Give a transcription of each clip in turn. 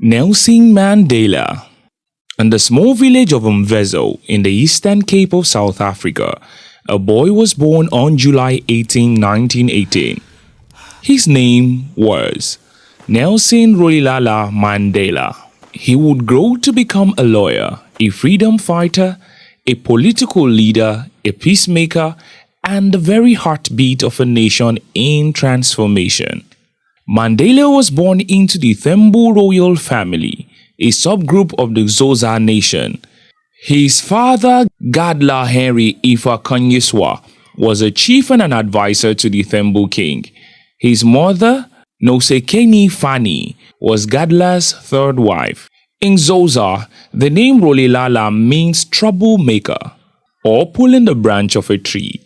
Nelson Mandela. In the small village of Umvezo in the Eastern Cape of South Africa, a boy was born on July 18, 1918. His name was Nelson Mandela. He would grow to become a lawyer, a freedom fighter, a political leader, a peacemaker, and the very heartbeat of a nation in transformation. Mandela was born into the Thembu royal family, a subgroup of the Xhosa nation. His father, Gadla Henry Ifa Kanyiswa, was a chief and an advisor to the Thembu king. His mother, Nosekeni Fani, was Gadla's third wife. In Xhosa, the name Rolilala means troublemaker or pulling the branch of a tree.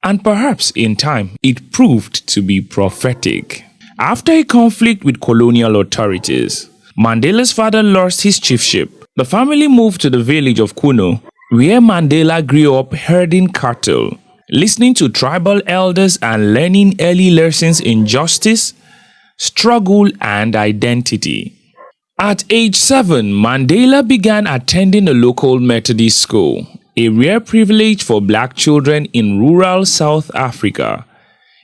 And perhaps in time, it proved to be prophetic. After a conflict with colonial authorities, Mandela's father lost his chiefship. The family moved to the village of Kuno, where Mandela grew up herding cattle, listening to tribal elders and learning early lessons in justice, struggle, and identity. At age 7, Mandela began attending a local Methodist school, a rare privilege for black children in rural South Africa.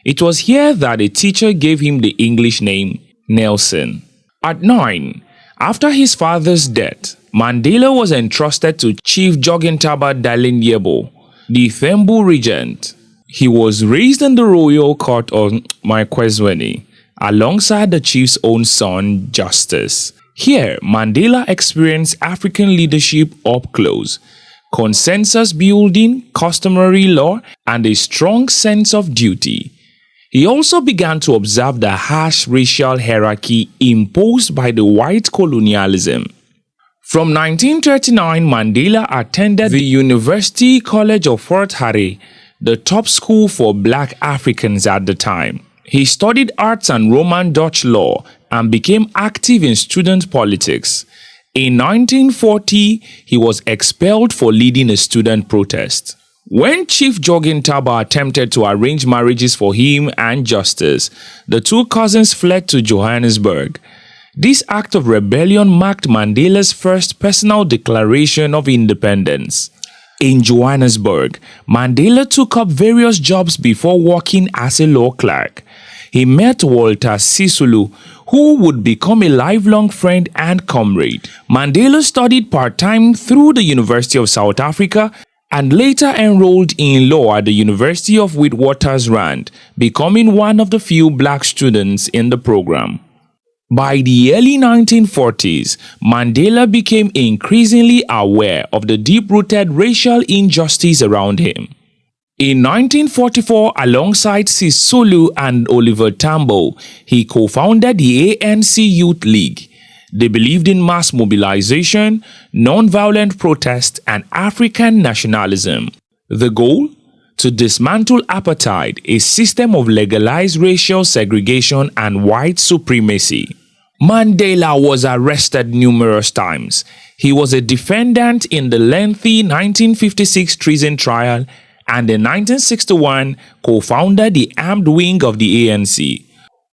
It was here that a teacher gave him the English name Nelson. At 9, after his father's death, Mandela was entrusted to Chief Jogintaba Dalindyebo, the Thembu regent. He was raised in the royal court of Maikwezweni, alongside the chief's own son, Justice. Here, Mandela experienced African leadership up close, consensus building, customary law, and a strong sense of duty. He also began to observe the harsh racial hierarchy imposed by the white colonialism. From 1939, Mandela attended the University College of Fort Hare, the top school for black Africans at the time. He studied arts and Roman Dutch law and became active in student politics. In 1940, he was expelled for leading a student protest. When Chief Jogintaba attempted to arrange marriages for him and Justice, the two cousins fled to Johannesburg. This act of rebellion marked Mandela's first personal declaration of independence. In Johannesburg, Mandela took up various jobs before working as a law clerk. He met Walter Sisulu, who would become a lifelong friend and comrade. Mandela studied part-time through the University of South Africa and later enrolled in law at the University of Witwatersrand, becoming one of the few black students in the program. By the early 1940s, Mandela became increasingly aware of the deep-rooted racial injustice around him. In 1944, alongside Sisulu and Oliver Tambo, he co-founded the ANC Youth League. They believed in mass mobilization, non-violent protest, and African nationalism. The goal? To dismantle apartheid, a system of legalized racial segregation and white supremacy. Mandela was arrested numerous times. He was a defendant in the lengthy 1956 treason trial and in 1961 co-founded the armed wing of the ANC.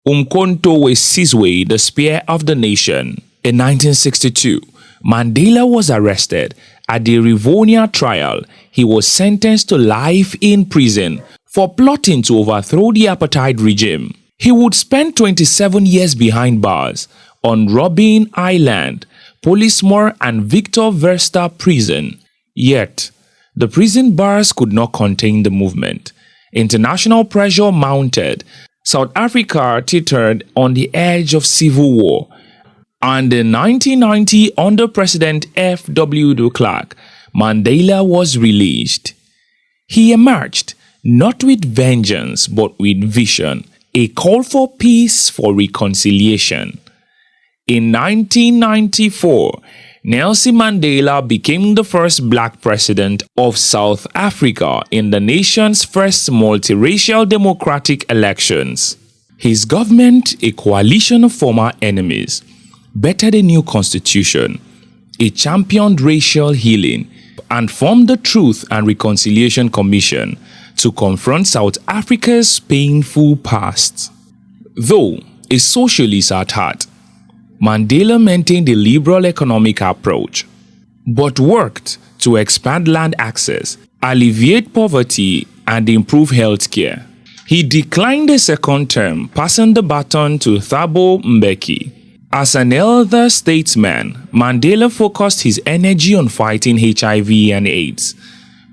Umkhonto we Sizwe, the Spear of the Nation. In 1962, Mandela was arrested. At the Rivonia trial, he was sentenced to life in prison for plotting to overthrow the apartheid regime. He would spend 27 years behind bars on Robben Island, Polismore and Victor Verster prison. Yet, the prison bars could not contain the movement. International pressure mounted. South Africa teetered on the edge of civil war. And in 1990, under President F.W. de Klerk, Mandela was released. He emerged, not with vengeance, but with vision, a call for peace, for reconciliation. In 1994, Nelson Mandela became the first black president of South Africa in the nation's first multiracial democratic elections. His government, a coalition of former enemies, bettered a new constitution. It championed racial healing and formed the Truth and Reconciliation Commission to confront South Africa's painful past. Though a socialist at heart, Mandela maintained a liberal economic approach, but worked to expand land access, alleviate poverty, and improve healthcare. He declined a second term, passing the baton to Thabo Mbeki. As an elder statesman, Mandela focused his energy on fighting HIV and AIDS,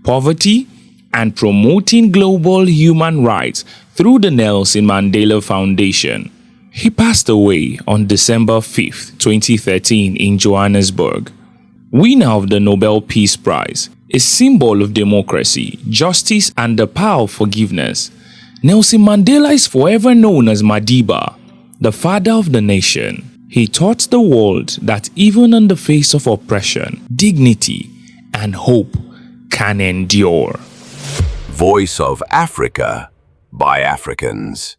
poverty, and promoting global human rights through the Nelson Mandela Foundation. He passed away on December 5, 2013 in Johannesburg. Winner of the Nobel Peace Prize, a symbol of democracy, justice, and the power of forgiveness, Nelson Mandela is forever known as Madiba, the father of the nation. He taught the world that even in the face of oppression, dignity and hope can endure. Voice of Africa by Africans.